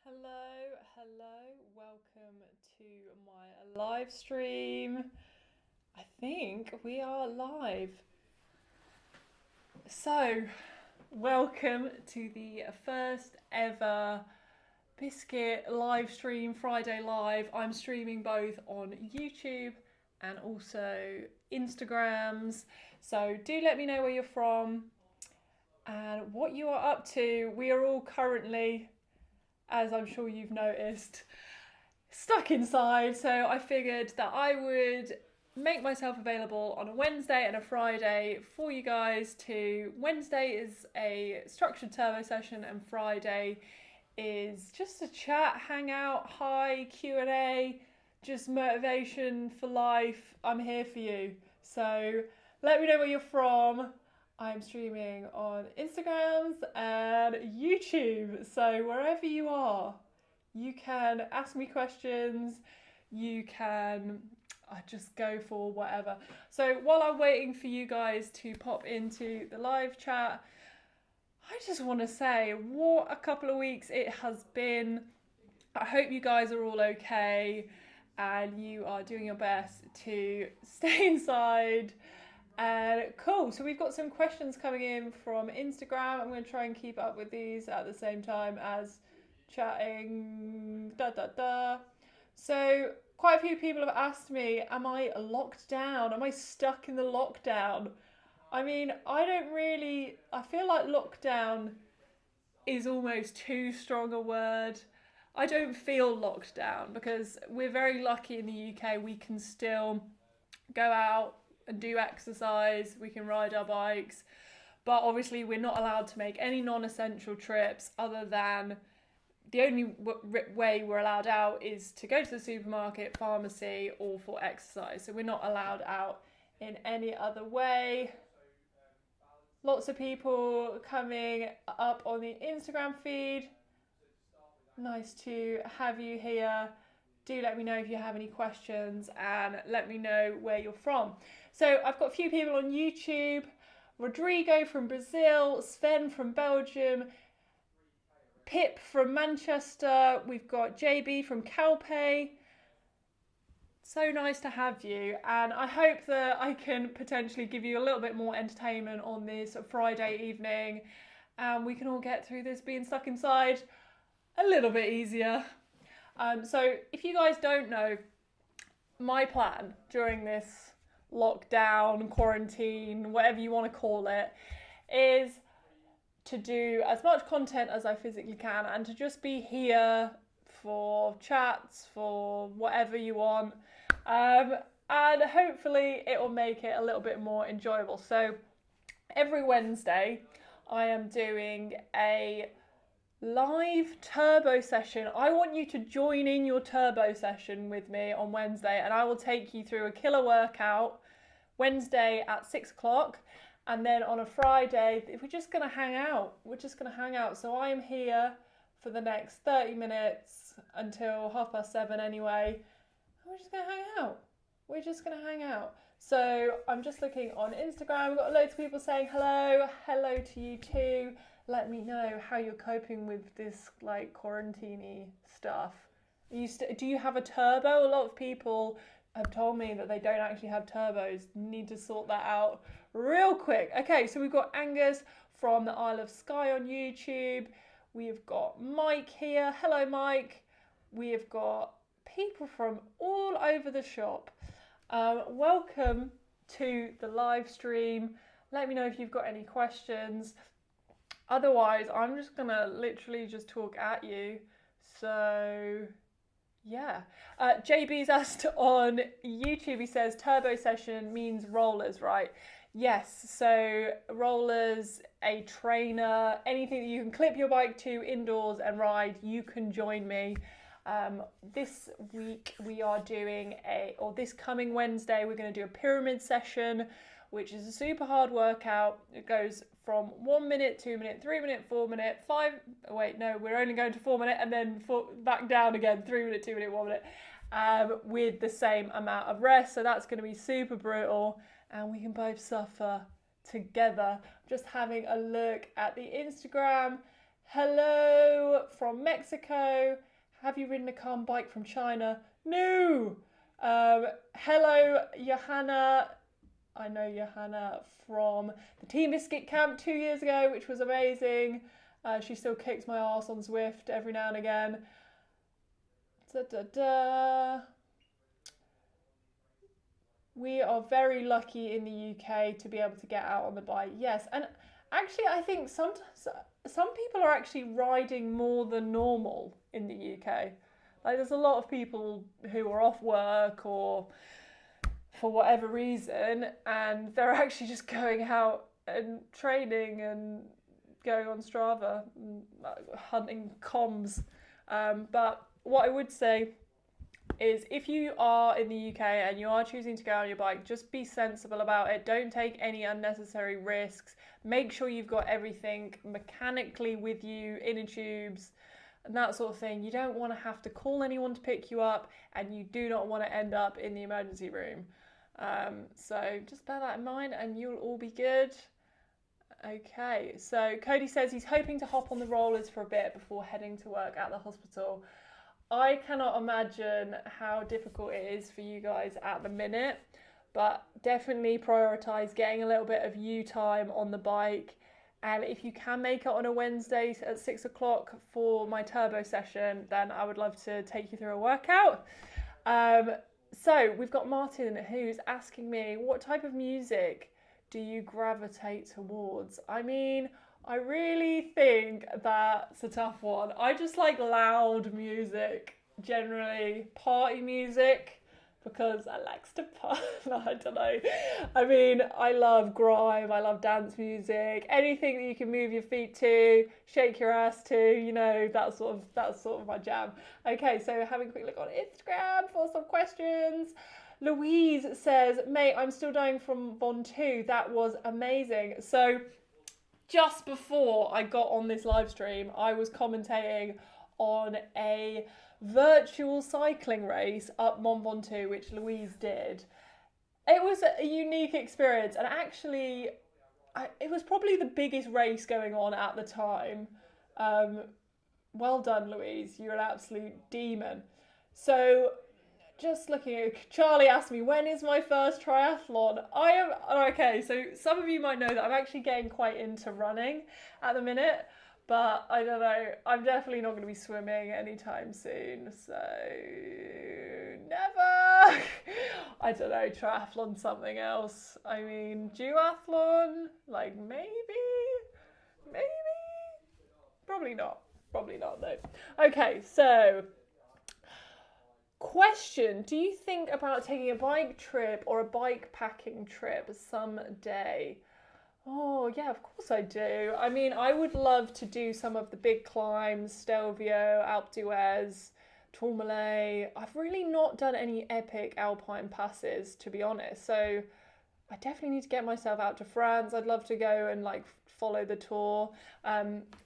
Hello, welcome to my live stream. I think we are live. So, welcome to the first ever Biscuit live stream, Friday Live. I'm streaming both on YouTube and also Instagrams. So, do let me know where you're from and what you are up to. We are all currently, as I'm sure you've noticed, stuck inside, so I figured that I would make myself available on a Wednesday and a Friday for you guys to. Wednesday is a structured turbo session and Friday is just a chat, hang out, hi, Q&A, just motivation for life. I'm here for you. So let me know where you're from. I'm streaming on Instagrams and YouTube. So wherever you are, you can ask me questions. You can just go for whatever. So while I'm waiting for you guys to pop into the live chat, I just want to say what a couple of weeks it has been. I hope you guys are all okay and you are doing your best to stay inside. And cool, so we've got some questions coming in from Instagram. I'm going to try and keep up with these at the same time as chatting. So quite a few people have asked me, am I locked down? Am I stuck in the lockdown? I mean, I feel like lockdown is almost too strong a word. I don't feel locked down because we're very lucky in the UK. We can still go out and do exercise, we can ride our bikes, but obviously we're not allowed to make any non-essential trips other than the only way we're allowed out is to go to the supermarket, pharmacy, or for exercise. So we're not allowed out in any other way. Lots of people coming up on the Instagram feed. Nice to have you here. Do let me know if you have any questions and let me know where you're from. So I've got a few people on YouTube. Rodrigo from Brazil, Sven from Belgium, Pip from Manchester. We've got JB from Calpe. So nice to have you, and I hope that I can potentially give you a little bit more entertainment on this Friday evening and we can all get through this being stuck inside a little bit easier. So if you guys don't know, my plan during this lockdown, quarantine, whatever you want to call it, is to do as much content as I physically can and to just be here for chats, for whatever you want. And hopefully it will make it a little bit more enjoyable. So every Wednesday I am doing a live turbo session. I want you to join in your turbo session with me on Wednesday and I will take you through a killer workout Wednesday at 6 o'clock. And then on a Friday, we're just going to hang out. So I am here for the next 30 minutes until 7:30 anyway. And we're just going to hang out. So I'm just looking on Instagram. We've got loads of people saying hello. Hello to you too. Let me know how you're coping with this like quarantine-y stuff. Do you have a turbo? A lot of people have told me that they don't actually have turbos. Need to sort that out real quick. Okay, so we've got Angus from the Isle of Skye on YouTube. We've got Mike here. Hello, Mike. We have got people from all over the shop. Welcome to the live stream. Let me know if you've got any questions. Otherwise, I'm just gonna literally just talk at you. So, yeah. JB's asked on YouTube, he says, turbo session means rollers, right? Yes, so rollers, a trainer, anything that you can clip your bike to indoors and ride, you can join me. This week we are doing this coming Wednesday, we're going to do a pyramid session, which is a super hard workout. It goes from 1 minute, 2 minute, 3 minute, 4 minute, we're only going to 4 minute and then back down again, 3 minute, 2 minute, 1 minute, with the same amount of rest. So that's going to be super brutal and we can both suffer together. Just having a look at the Instagram, Hello from Mexico. Have you ridden a car and bike from China? No. Hello, Johanna. I know Johanna from the Team Biscuit camp 2 years ago, which was amazing. She still kicks my ass on Zwift every now and again. Da, da, da. We are very lucky in the UK to be able to get out on the bike. Yes, and actually, I think sometimes some people are actually riding more than normal in the UK. Like, there's a lot of people who are off work or for whatever reason, and they're actually just going out and training and going on Strava, and, hunting comms. But what I would say is if you are in the UK and you are choosing to go on your bike, just be sensible about it. Don't take any unnecessary risks. Make sure you've got everything mechanically with you, inner tubes, and that sort of thing. You don't want to have to call anyone to pick you up, and you do not want to end up in the emergency room. So just bear that in mind and you'll all be good. Okay, so Cody says he's hoping to hop on the rollers for a bit before heading to work at the hospital. I cannot imagine how difficult it is for you guys at the minute, but definitely prioritise getting a little bit of you time on the bike. And if you can make it on a Wednesday at 6 o'clock for my turbo session, then I would love to take you through a workout. So we've got Martin who's asking me, what type of music do you gravitate towards? I mean, I really think that's a tough one. I just like loud music, generally party music, because I likes to party. I don't know. I mean, I love grime, I love dance music, anything that you can move your feet to, shake your ass to, you know, that's sort of my jam. Okay, so having a quick look on Instagram for some questions. Louise says, mate, I'm still dying from Bond 2. That was amazing. So just before I got on this live stream, I was commentating on a virtual cycling race up Mont Ventoux, which Louise did. It was a unique experience, and actually, it was probably the biggest race going on at the time. Well done, Louise. You're an absolute demon. So, just looking at Charlie asked me, when is my first triathlon? Okay, so some of you might know that I'm actually getting quite into running at the minute, but I don't know, I'm definitely not going to be swimming anytime soon, so never. I don't know, triathlon, something else. I mean, duathlon, like maybe, probably not though. Okay, so question, do you think about taking a bike trip or a bike packing trip someday? Oh yeah, of course I do. I mean, I would love to do some of the big climbs, Stelvio, Alpe d'Huez, Tourmalet. I've really not done any epic alpine passes, to be honest, so I definitely need to get myself out to France. I'd love to go and like follow the tour.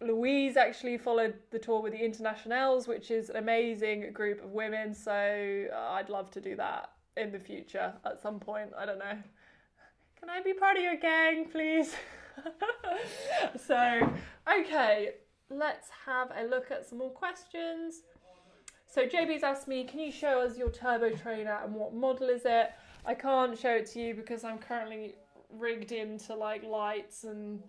Louise actually followed the tour with the Internationals, which is an amazing group of women, so I'd love to do that in the future at some point. I don't know. Can I be part of your gang, please? So, okay, let's have a look at some more questions. So JB's asked me, can you show us your turbo trainer and what model is it? I can't show it to you because I'm currently rigged into like lights and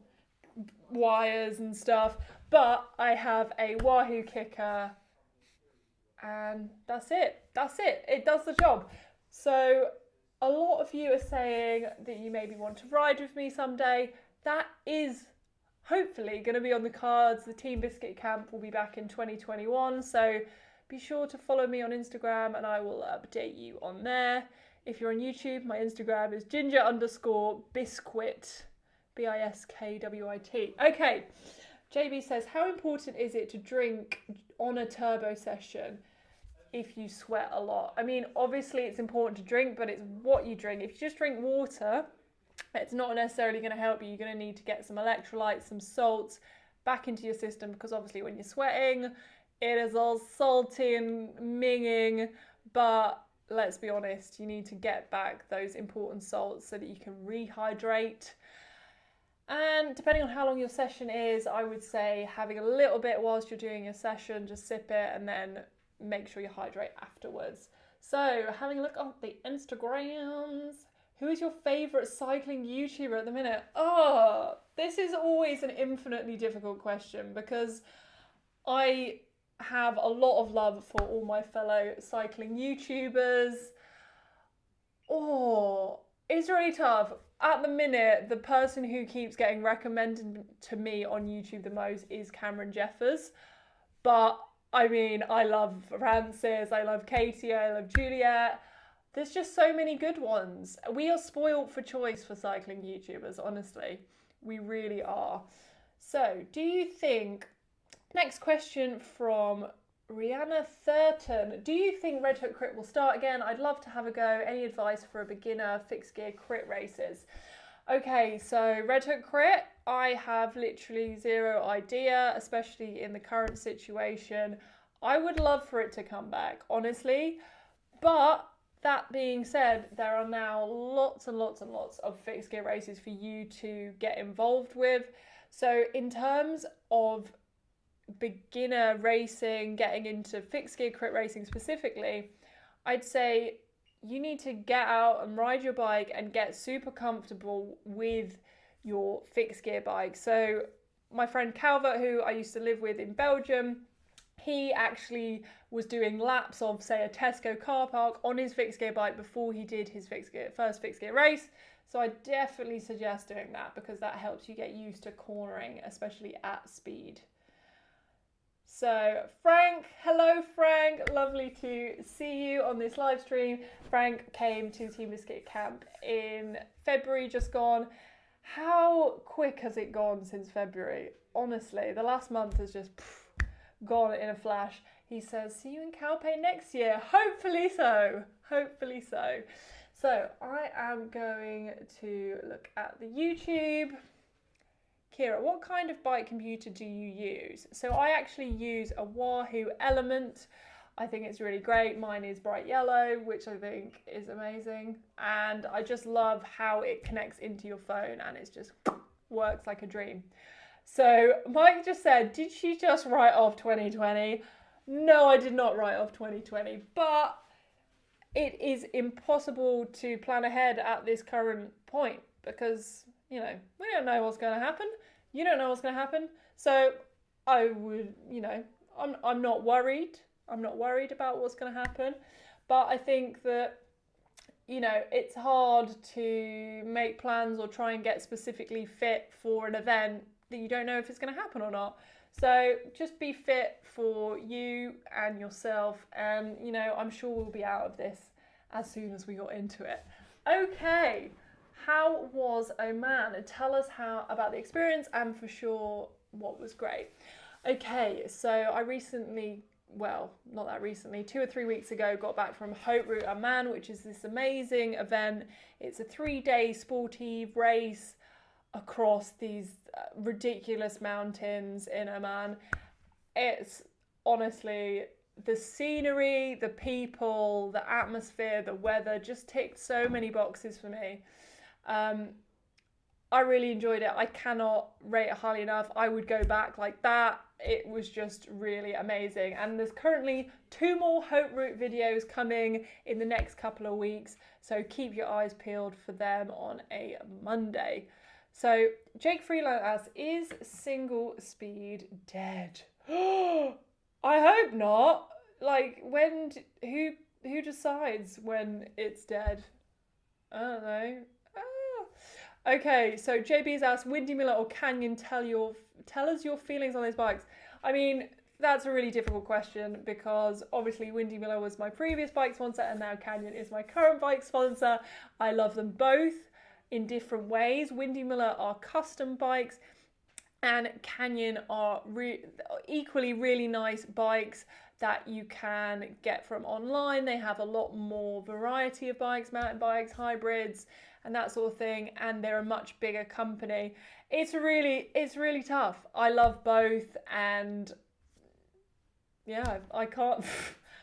wires and stuff, but I have a Wahoo kicker and that's it. It does the job. So a lot of you are saying that you maybe want to ride with me someday. That is hopefully going to be on the cards. The Team Biscuit camp will be back in 2021, so be sure to follow me on Instagram and I will update you on there. If you're on YouTube, my Instagram is ginger_biscuit, BISKWIT. Okay, JB says, how important is it to drink on a turbo session if you sweat a lot? I mean, obviously it's important to drink, but it's what you drink. If you just drink water, it's not necessarily going to help you. You're going to need to get some electrolytes, some salts back into your system, because obviously when you're sweating, it is all salty and minging, but let's be honest, you need to get back those important salts so that you can rehydrate. And depending on how long your session is, I would say having a little bit whilst you're doing your session, just sip it and then make sure you hydrate afterwards. So having a look on the Instagrams, who is your favourite cycling YouTuber at the minute? Oh, this is always an infinitely difficult question because I have a lot of love for all my fellow cycling YouTubers. Oh, it's really tough. At the minute, the person who keeps getting recommended to me on YouTube the most is Cameron Jeffers. But I mean, I love Francis, I love Katie, I love Juliet. There's just so many good ones. We are spoiled for choice for cycling YouTubers, honestly. We really are. So, do you think, next question from Rihanna Thurton. Do you think Red Hook Crit will start again? I'd love to have a go. Any advice for a beginner fixed gear crit races? Okay, so Red Hook Crit, I have literally zero idea, especially in the current situation. I would love for it to come back, honestly. But that being said, there are now lots and lots and lots of fixed gear races for you to get involved with. So in terms of beginner racing, getting into fixed gear crit racing specifically, I'd say you need to get out and ride your bike and get super comfortable with your fixed gear bike. So my friend Calvert, who I used to live with in Belgium, he actually was doing laps of, say, a Tesco car park on his fixed gear bike before he did his first fixed gear race. So I definitely suggest doing that because that helps you get used to cornering, especially at speed. So Frank, hello Frank, lovely to see you on this live stream. Frank came to Team Biscuit Camp in February just gone. How quick has it gone since February? Honestly, the last month has just gone in a flash. He says, see you in Calpe next year. Hopefully so, hopefully so. So I am going to look at the YouTube. Kira, what kind of bike computer do you use? So I actually use a Wahoo Element. I think it's really great. Mine is bright yellow, which I think is amazing. And I just love how it connects into your phone and it just works like a dream. So Mike just said, did she just write off 2020? No, I did not write off 2020, but it is impossible to plan ahead at this current point because, you know, we don't know what's going to happen. You don't know what's going to happen. So I would, you know, I'm not worried. I'm not worried about what's going to happen. But I think that, you know, it's hard to make plans or try and get specifically fit for an event that you don't know if it's going to happen or not. So just be fit for you and yourself. And, you know, I'm sure we'll be out of this as soon as we got into it. Okay. How was Oman? Tell us about the experience and for sure what was great. Okay, so I recently, well, not that recently, 2 or 3 weeks ago, got back from Haute Route Oman, which is this amazing event. It's a 3-day sportive race across these ridiculous mountains in Oman. It's honestly, the scenery, the people, the atmosphere, the weather just ticked so many boxes for me. I really enjoyed it. I cannot rate it highly enough. I would go back like that. It was just really amazing. And there's currently 2 more Haute Route videos coming in the next couple of weeks. So keep your eyes peeled for them on a Monday. So Jake Freeland asks, is single speed dead? I hope not. Like, who decides when it's dead? I don't know. Okay, so JB's asked, Windy Miller or Canyon, tell us your feelings on those bikes. I mean, that's a really difficult question because obviously Windy Miller was my previous bike sponsor and now Canyon is my current bike sponsor. I love them both in different ways. Windy Miller are custom bikes and Canyon are equally really nice bikes that you can get from online. They have a lot more variety of bikes, mountain bikes, hybrids, and that sort of thing, and they're a much bigger company. It's really tough. I love both, and yeah, I can't,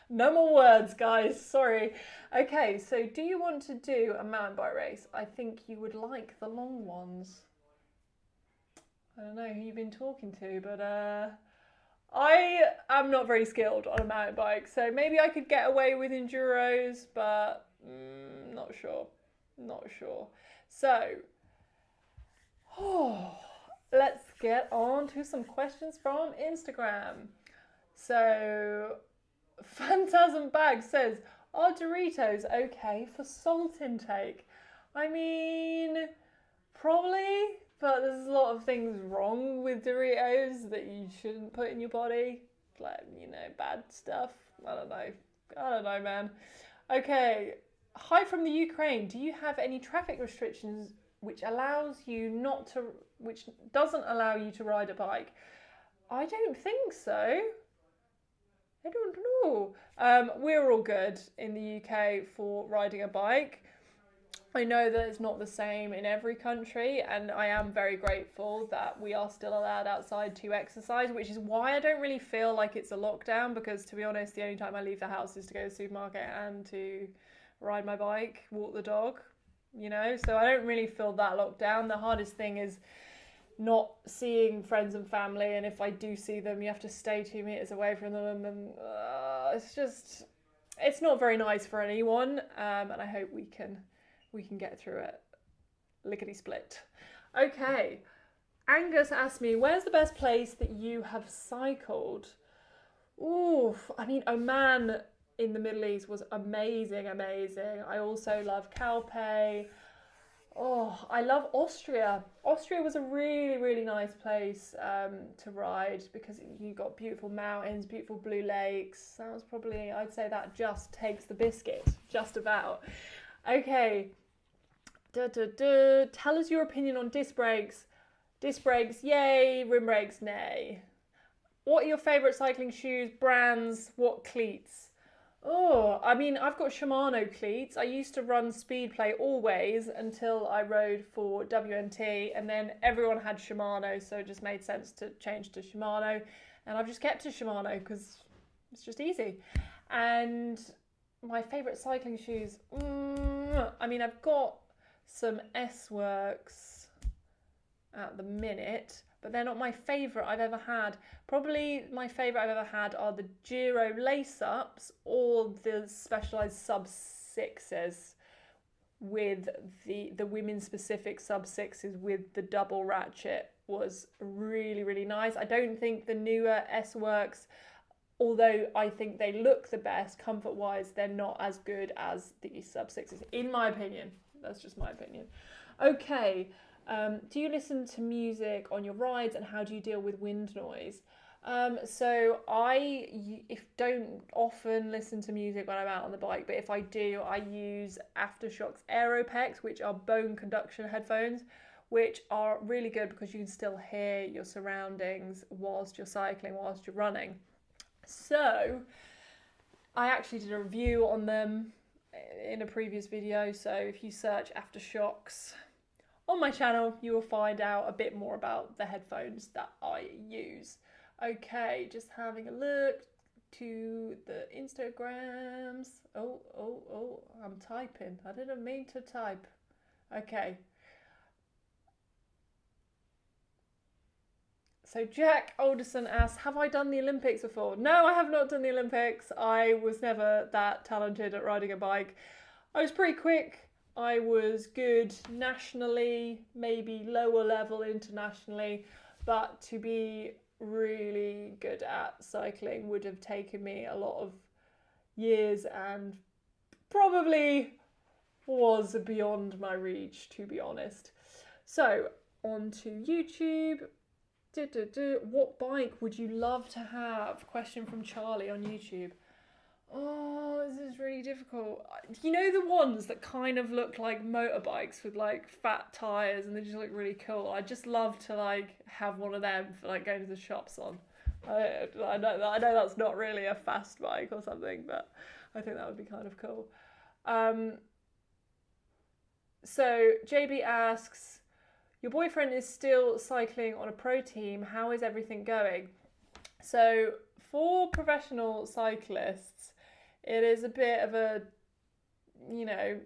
no more words, guys, sorry. Okay, so do you want to do a mountain bike race? I think you would like the long ones. I don't know who you've been talking to, but I am not very skilled on a mountain bike, so maybe I could get away with enduros, but not sure. Not sure. So, let's get on to some questions from Instagram. So, Phantasm Bag says, are Doritos okay for salt intake? I mean, probably, but there's a lot of things wrong with Doritos that you shouldn't put in your body. Like, bad stuff. I don't know, man. Okay. Hi from the Ukraine. Do you have any traffic restrictions which doesn't allow you to ride a bike? I don't think so. I don't know. We're all good in the UK for riding a bike. I know that it's not the same in every country, and I am very grateful that we are still allowed outside to exercise, which is why I don't really feel like it's a lockdown, because to be honest, the only time I leave the house is to go to the supermarket and to ride my bike, walk the dog, so I don't really feel that locked down. The hardest thing is not seeing friends and family, and if I do see them, you have to stay 2 meters away from them, and it's not very nice for anyone, and I hope we can get through it. Lickety split. Okay, Angus asked me, where's the best place that you have cycled? Oof, I mean, Oman in the Middle East was amazing. I also love Calpe. Oh, I love Austria. Austria was a really, really nice place to ride, because you got beautiful mountains, beautiful blue lakes. That was probably, I'd say that just takes the biscuit, just about. Okay. Tell us your opinion on disc brakes. Disc brakes, yay. Rim brakes, nay. What are your favourite cycling shoes, brands, what cleats? Oh, I mean, I've got Shimano cleats. I used to run Speedplay always until I rode for WNT, and then everyone had Shimano, so it just made sense to change to Shimano, and I've just kept to Shimano because it's just easy. And my favourite cycling shoes, I mean, I've got some S-Works at the minute, but they're not my favourite I've ever had. Probably my favourite I've ever had are the Giro lace-ups or the Specialized sub-6s with the women's specific sub-6s with the double ratchet was really, really nice. I don't think the newer S-Works, although I think they look the best, comfort-wise, they're not as good as the sub-6s, in my opinion. That's just my opinion. Okay. Do you listen to music on your rides, and how do you deal with wind noise? So I don't often listen to music when I'm out on the bike, but if I do, I use Aftershok's Aeropex, which are bone conduction headphones, which are really good because you can still hear your surroundings whilst you're cycling, whilst you're running. So I actually did a review on them in a previous video, so if you search Aftershok's on my channel, you will find out a bit more about the headphones that I use. Okay, just having a look to the Instagrams. Oh, I'm typing. I didn't mean to type. Okay. So Jack Alderson asks, have I done the Olympics before? No, I have not done the Olympics. I was never that talented at riding a bike. I was pretty quick. I was good nationally, maybe lower level internationally, but to be really good at cycling would have taken me a lot of years and probably was beyond my reach, to be honest. So, on to YouTube. What bike would you love to have? Question from Charlie on YouTube. Oh, this is really difficult. You know the ones that kind of look like motorbikes with like fat tires and they just look really cool? I'd just love to like have one of them for like going to the shops on. I know that's not really a fast bike or something, but I think that would be kind of cool. So JB asks, your boyfriend is still cycling on a pro team. How is everything going? So for professional cyclists, it is a bit of a,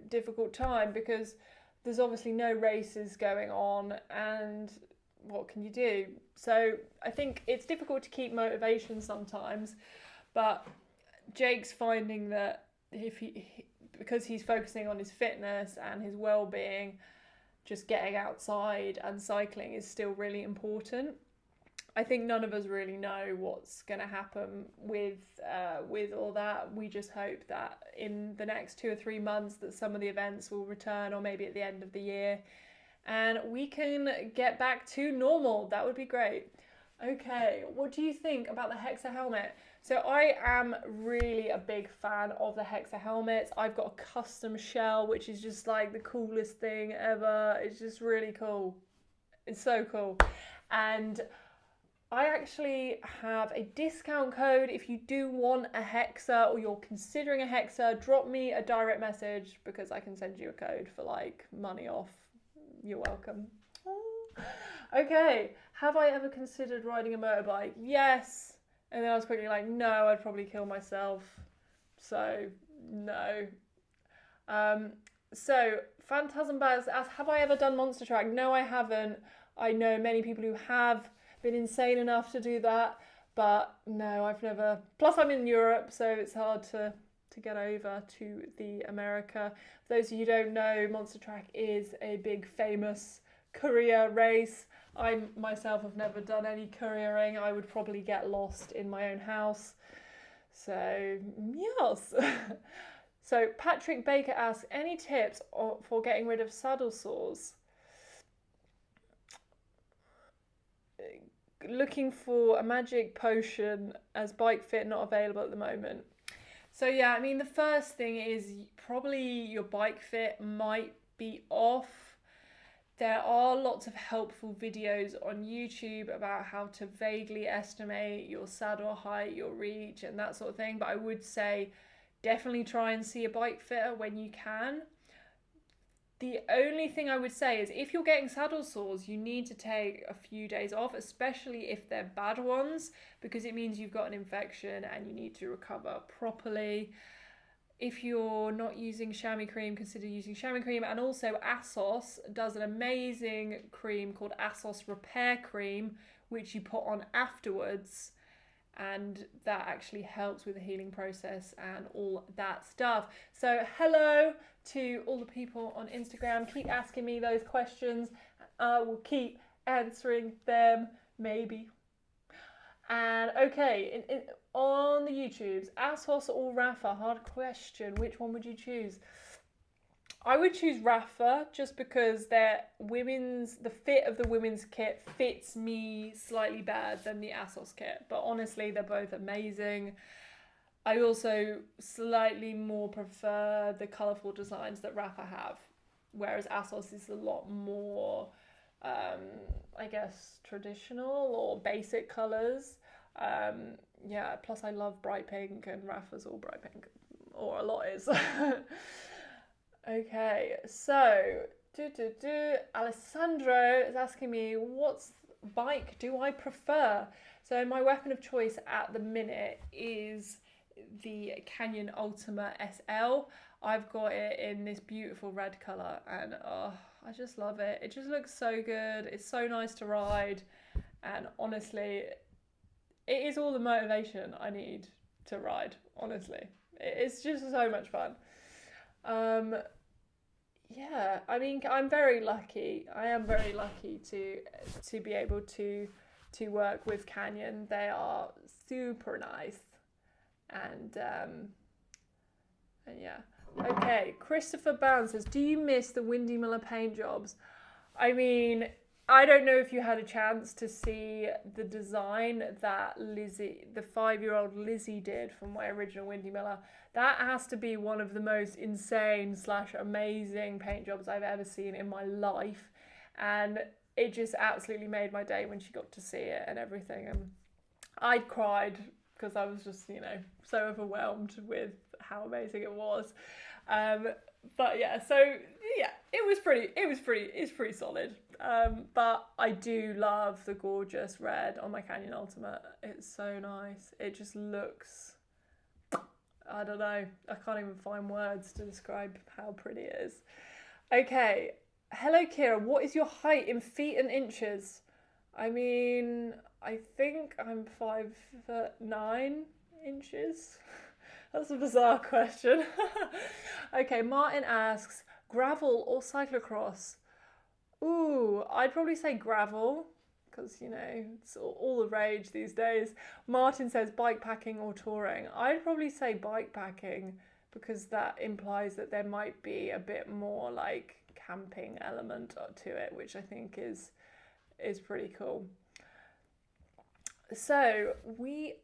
difficult time because there's obviously no races going on, and what can you do? So I think it's difficult to keep motivation sometimes, but Jake's finding that because he's focusing on his fitness and his well-being, just getting outside and cycling is still really important. I think none of us really know what's going to happen with all that. We just hope that in the next 2 or 3 months that some of the events will return, or maybe at the end of the year, and we can get back to normal. That would be great. Okay, what do you think about the Hexa helmet? So I am really a big fan of the Hexa helmets. I've got a custom shell, which is just like the coolest thing ever. It's just really cool. It's so cool. And I actually have a discount code. If you do want a Hexa or you're considering a Hexa, drop me a direct message because I can send you a code for like money off. You're welcome. Okay, have I ever considered riding a motorbike? Yes. And then I was quickly like, no, I'd probably kill myself. So, no. So, Phantasm Bags asks, have I ever done Monster Track? No, I haven't. I know many people who have been insane enough to do that, but no, I've never. Plus, I'm in Europe, so it's hard to get over to the America. For those of you who don't know, Monster Track is a big famous courier race. I myself have never done any couriering. I would probably get lost in my own house. So, yes. So, Patrick Baker asks, any tips for getting rid of saddle sores? Looking for a magic potion as bike fit not available at the moment. So yeah, I mean, the first thing is probably your bike fit might be off. There are lots of helpful videos on YouTube about how to vaguely estimate your saddle height, your reach, and that sort of thing. But I would say definitely try and see a bike fitter when you can. The only thing I would say is if you're getting saddle sores, you need to take a few days off, especially if they're bad ones, because it means you've got an infection and you need to recover properly. If you're not using chamois cream, consider using chamois cream. And also ASOS does an amazing cream called ASOS Repair Cream, which you put on afterwards. And that actually helps with the healing process and all that stuff. So hello to all the people on Instagram. Keep asking me those questions. I will keep answering them, maybe. And okay, on the YouTubes, ASOS or Rafa, hard question. Which one would you choose? I would choose Rafa just because the fit of the women's kit fits me slightly better than the ASOS kit. But honestly, they're both amazing. I also slightly more prefer the colourful designs that Rafa have, whereas ASOS is a lot more, I guess, traditional or basic colours. Yeah, plus I love bright pink and Rafa's all bright pink, or a lot is. Okay, so Alessandro is asking me, what bike do I prefer? So my weapon of choice at the minute is the Canyon Ultima SL. I've got it in this beautiful red colour and I just love it. It just looks so good. It's so nice to ride, and honestly, it is all the motivation I need to ride, honestly. It's just so much fun. Yeah, I mean, I'm very lucky. I am very lucky to be able to work with Canyon. They are super nice, and yeah. Okay, Christopher Bound says, do you miss the Windy Miller paint jobs? I mean, I don't know if you had a chance to see the design that Lizzie, the 5-year-old Lizzie, did from my original Windy Miller. That has to be one of the most insane / amazing paint jobs I've ever seen in my life. And it just absolutely made my day when she got to see it and everything. And I cried because I was just, so overwhelmed with how amazing it was. But yeah, so yeah, it's pretty solid. But I do love the gorgeous red on my Canyon Ultimate. It's so nice. It just looks, I don't know, I can't even find words to describe how pretty it is. Okay, hello Kira, what is your height in feet and inches? I mean, I think I'm 5'9" That's a bizarre question. Okay, Martin asks, gravel or cyclocross? Ooh, I'd probably say gravel because it's all the rage these days. Martin says bike packing or touring. I'd probably say bike packing because that implies that there might be a bit more like camping element to it, which I think is pretty cool. So we've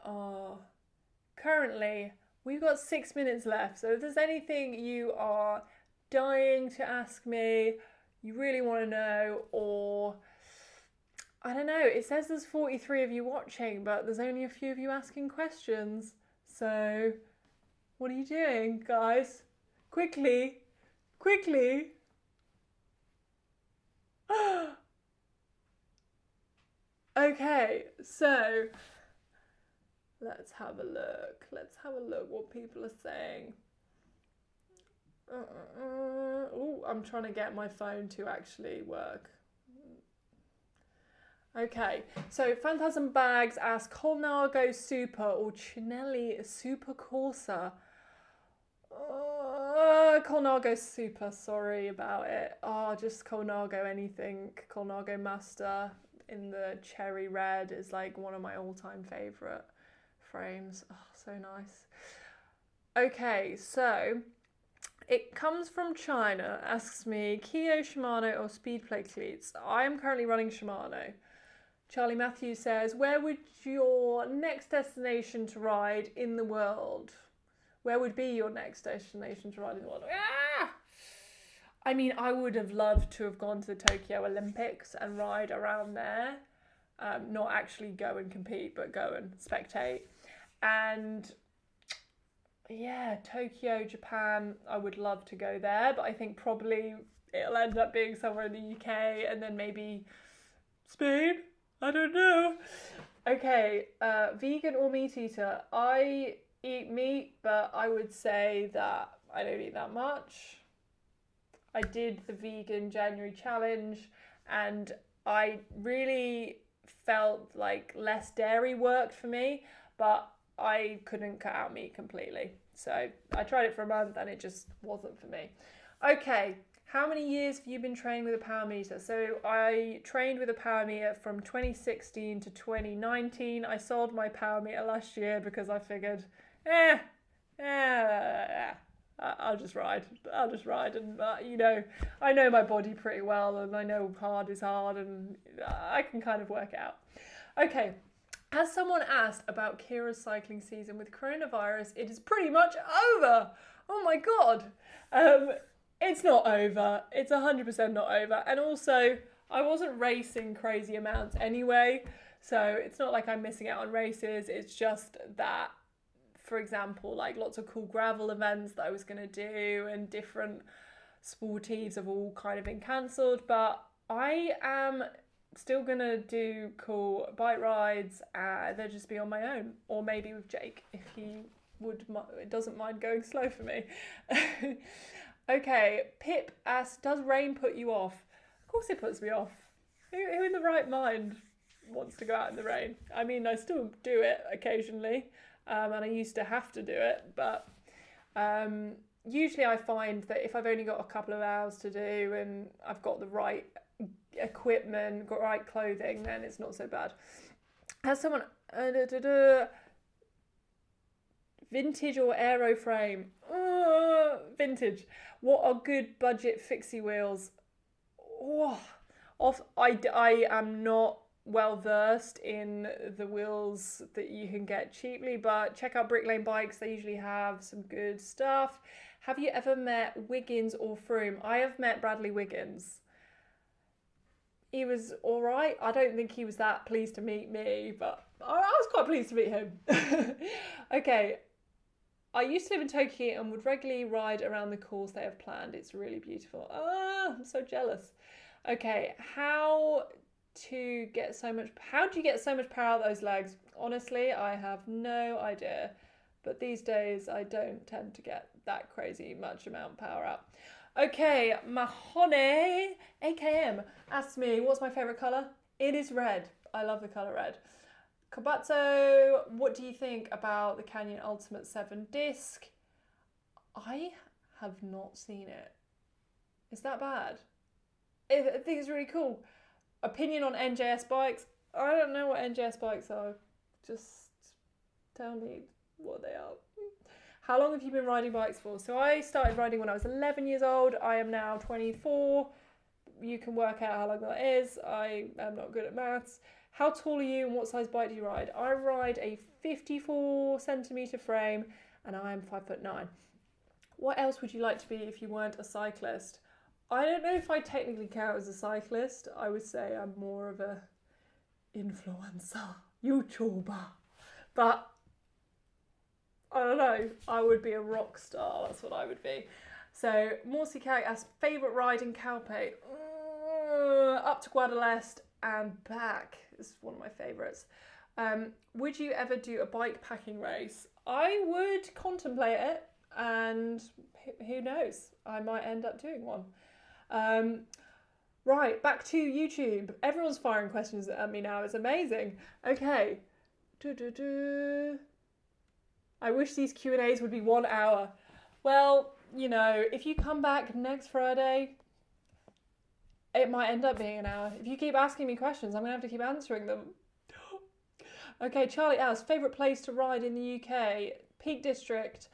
got 6 minutes left. So if there's anything you are dying to ask me, you really want to know, or I don't know, it says there's 43 of you watching, but there's only a few of you asking questions. So what are you doing, guys? Quickly, quickly. Okay, so let's have a look. Let's have a look what people are saying. Oh, I'm trying to get my phone to actually work. Okay, so Phantasm Bags asks Colnago Super or Cinelli Super Corsa. Colnago Super, sorry about it. Just Colnago anything. Colnago Master in the cherry red is like one of my all-time favourite frames. Oh, so nice. Okay, so it comes from China, asks me, Kyo, Shimano or Speedplay cleats? I am currently running Shimano. Charlie Matthews says, where would your next destination to ride in the world? Where would be your next destination to ride in the world? Ah! I mean, I would have loved to have gone to the Tokyo Olympics and ride around there. Not actually go and compete, but go and spectate. And yeah, Tokyo, Japan, I would love to go there, but I think probably it'll end up being somewhere in the UK and then maybe Spain. I don't know. Okay, vegan or meat eater? I eat meat, but I would say that I don't eat that much. I did the vegan January challenge and I really felt like less dairy worked for me, but I couldn't cut out meat completely. So I tried it for a month and it just wasn't for me. Okay, how many years have you been training with a power meter? So I trained with a power meter from 2016 to 2019. I sold my power meter last year because I figured, I'll just ride. And, I know my body pretty well and I know hard is hard and I can kind of work it out. Okay. Has someone asked about Kira's cycling season with coronavirus? It is pretty much over. Oh my God. It's not over. It's 100% not over. And also, I wasn't racing crazy amounts anyway. So it's not like I'm missing out on races. It's just that, for example, like lots of cool gravel events that I was going to do and different sportives have all kind of been cancelled. But I am still gonna do cool bike rides and they'll just be on my own, or maybe with Jake if he doesn't mind going slow for me. Okay, Pip asks, does rain put you off? Of course it puts me off. Who in the right mind wants to go out in the rain? I mean, I still do it occasionally, and I used to have to do it, but usually I find that if I've only got a couple of hours to do and I've got the right equipment, got right clothing, then it's not so bad. Has someone vintage or aero frame? Vintage. What are good budget fixie wheels? I am not well versed in the wheels that you can get cheaply, but check out Brick Lane Bikes. They usually have some good stuff. Have you ever met Wiggins or Froome? I have met Bradley Wiggins. He was all right. I don't think he was that pleased to meet me, but I was quite pleased to meet him. Okay. I used to live in Tokyo and would regularly ride around the course they have planned. It's really beautiful. I'm so jealous. Okay, how do you get so much power out of those legs? Honestly, I have no idea. But these days, I don't tend to get that crazy much amount of power out. Okay, Mahone AKM asks me, what's my favourite colour? It is red. I love the colour red. Kabatso, what do you think about the Canyon Ultimate 7 disc? I have not seen it. Is that bad? I think it's really cool. Opinion on NJS bikes? I don't know what NJS bikes are. Just tell me what they are. How long have you been riding bikes for? So I started riding when I was 11 years old. I am now 24. You can work out how long that is. I am not good at maths. How tall are you and what size bike do you ride? I ride a 54 centimetre frame and I'm 5'9". What else would you like to be if you weren't a cyclist? I don't know if I technically count as a cyclist. I would say I'm more of a influencer, YouTuber. But I don't know, I would be a rock star, that's what I would be. So, Morsi Cow asks, favourite ride in Calpe? Up to Guadalest and back is one of my favourites. Would you ever do a bike packing race? I would contemplate it, and who knows, I might end up doing one. Right, back to YouTube. Everyone's firing questions at me now, it's amazing. Okay. I wish these Q&As would be 1 hour. Well, you know, if you come back next Friday, it might end up being an hour. If you keep asking me questions, I'm going to have to keep answering them. Okay, Charlie asks, favourite place to ride in the UK? Peak District.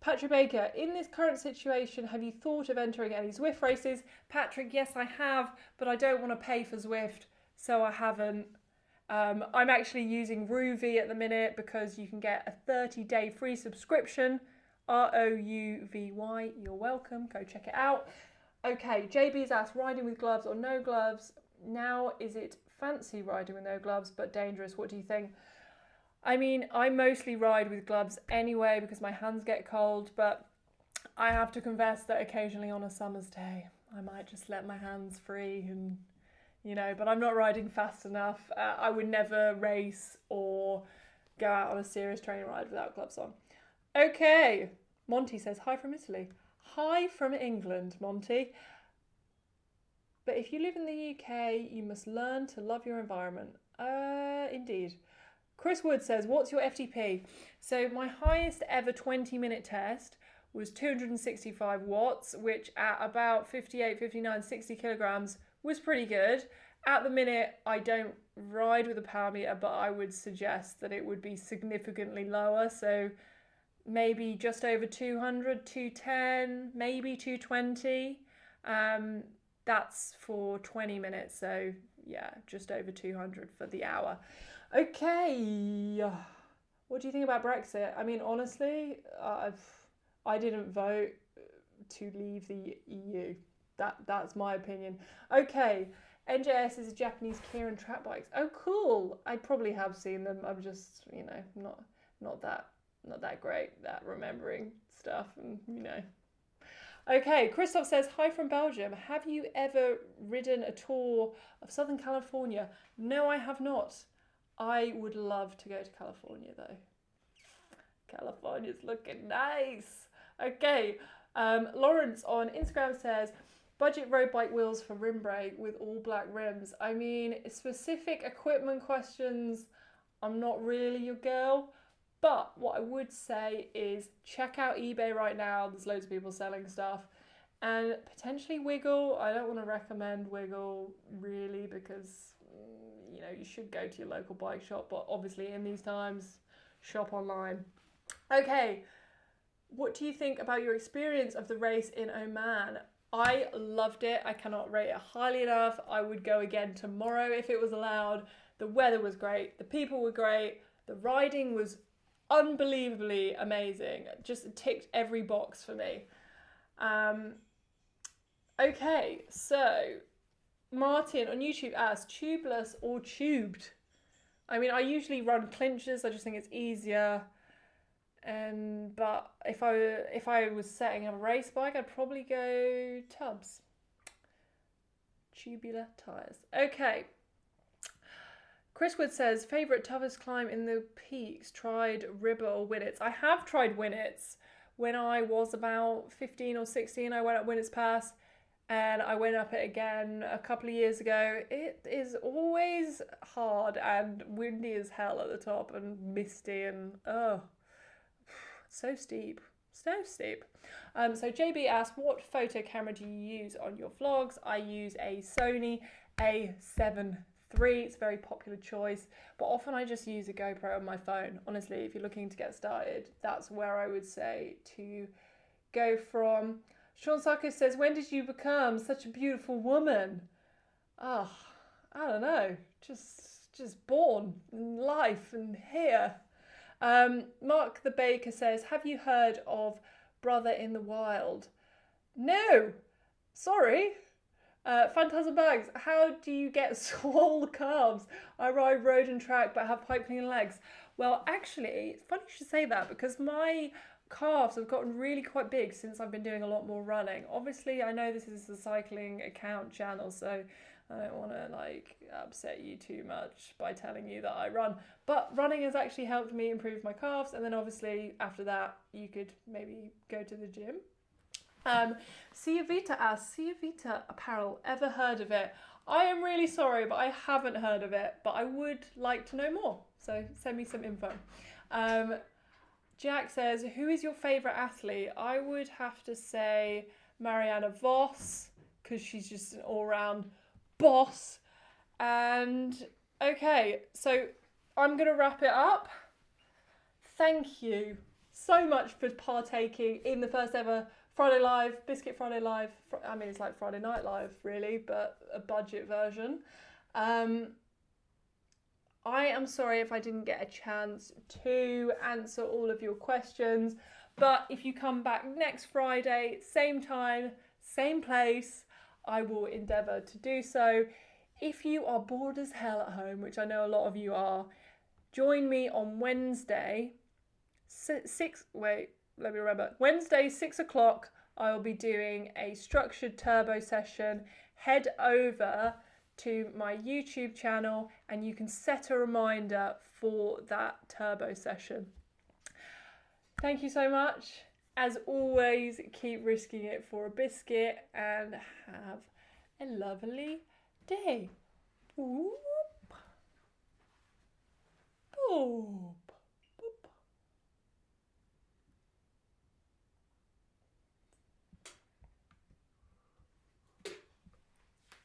Patrick Baker, in this current situation, have you thought of entering any Zwift races? Patrick, yes, I have, but I don't want to pay for Zwift, so I haven't. I'm actually using Rouvy at the minute because you can get a 30-day free subscription. ROUVY, you're welcome, go check it out. Okay, JB's asked, riding with gloves or no gloves? Now, is it fancy riding with no gloves but dangerous? What do you think? I mean, I mostly ride with gloves anyway because my hands get cold, but I have to confess that occasionally on a summer's day, I might just let my hands free and, you know, but I'm not riding fast enough. I would never race or go out on a serious training ride without gloves on. Okay, Monty says, hi from Italy. Hi from England, Monty. But if you live in the UK, you must learn to love your environment. Indeed. Chris Wood says, what's your FTP? So my highest ever 20-minute test was 265 watts, which at about 58, 59, 60 kilograms was pretty good. At the minute, I don't ride with a power meter, but I would suggest that it would be significantly lower. So maybe just over 200, 210, maybe 220. That's for 20 minutes. So yeah, just over 200 for the hour. Okay, what do you think about Brexit? I mean, honestly, I didn't vote to leave the EU. That's my opinion. Okay, NJS is a Japanese Keirin track bikes. Oh, cool. I probably have seen them. I'm just, you know, not that great at remembering stuff, and you know. Okay, Christoph says, hi from Belgium. Have you ever ridden a tour of Southern California? No, I have not. I would love to go to California though. California's looking nice. Okay, Lawrence on Instagram says, budget road bike wheels for rim brake with all black rims. I mean, specific equipment questions, I'm not really your girl. But what I would say is check out eBay right now. There's loads of people selling stuff. And potentially Wiggle. I don't want to recommend Wiggle really because, you know, you should go to your local bike shop. But obviously in these times, shop online. Okay, what do you think about your experience of the race in Oman? I loved it. I cannot rate it highly enough. I would go again tomorrow if it was allowed. The weather was great. The people were great. The riding was unbelievably amazing. Just ticked every box for me. Okay, so Martin on YouTube asks, tubeless or tubed? I mean, I usually run clinchers. I just think it's easier. But if I was setting up a race bike, I'd probably go tubs. Tubular tyres. Okay. Chris Wood says, favourite toughest climb in the peaks, tried Ribber or Winnets? I have tried Winnets. When I was about 15 or 16, I went up Winnets Pass. and I went up it again a couple of years ago. It is always hard and windy as hell at the top and misty and so steep. So steep. So JB asked, what photo camera do you use on your vlogs? I use a Sony A7 III. It's a very popular choice, but often I just use a GoPro on my phone. Honestly, if you're looking to get started, that's where I would say to go from. Sean Sarkis says, when did you become such a beautiful woman? Oh, I don't know. Just born in life and here. Mark the Baker says, have you heard of Brother in the Wild? No, sorry. Phantasm Bags, how do you get swole calves? I ride road and track but have pipe clean legs. Well, actually, it's funny you should say that because my calves have gotten really quite big since I've been doing a lot more running. Obviously, I know this is a cycling account channel, so I don't want to like upset you too much by telling you that I run, but running has actually helped me improve my calves, and then obviously after that you could maybe go to the gym. Sia Vita asks, Sia Vita apparel, ever heard of it? I am really sorry, but I haven't heard of it, but I would like to know more, so send me some info. Jack says, who is your favourite athlete? I would have to say Marianne Vos, because she's just an all-round boss. And okay, so I'm going to wrap it up. Thank you so much for partaking in the first ever Friday Live, Biscuit Friday Live. I mean, it's like Friday Night Live, really, but a budget version. I am sorry if I didn't get a chance to answer all of your questions, but if you come back next Friday, same time, same place, I will endeavour to do so. If you are bored as hell at home, which I know a lot of you are, join me on Wednesday, Wednesday, 6 o'clock, I will be doing a structured turbo session. Head over to my YouTube channel and you can set a reminder for that turbo session. Thank you so much. As always, keep risking it for a biscuit and have a lovely day. Ooh. Oh.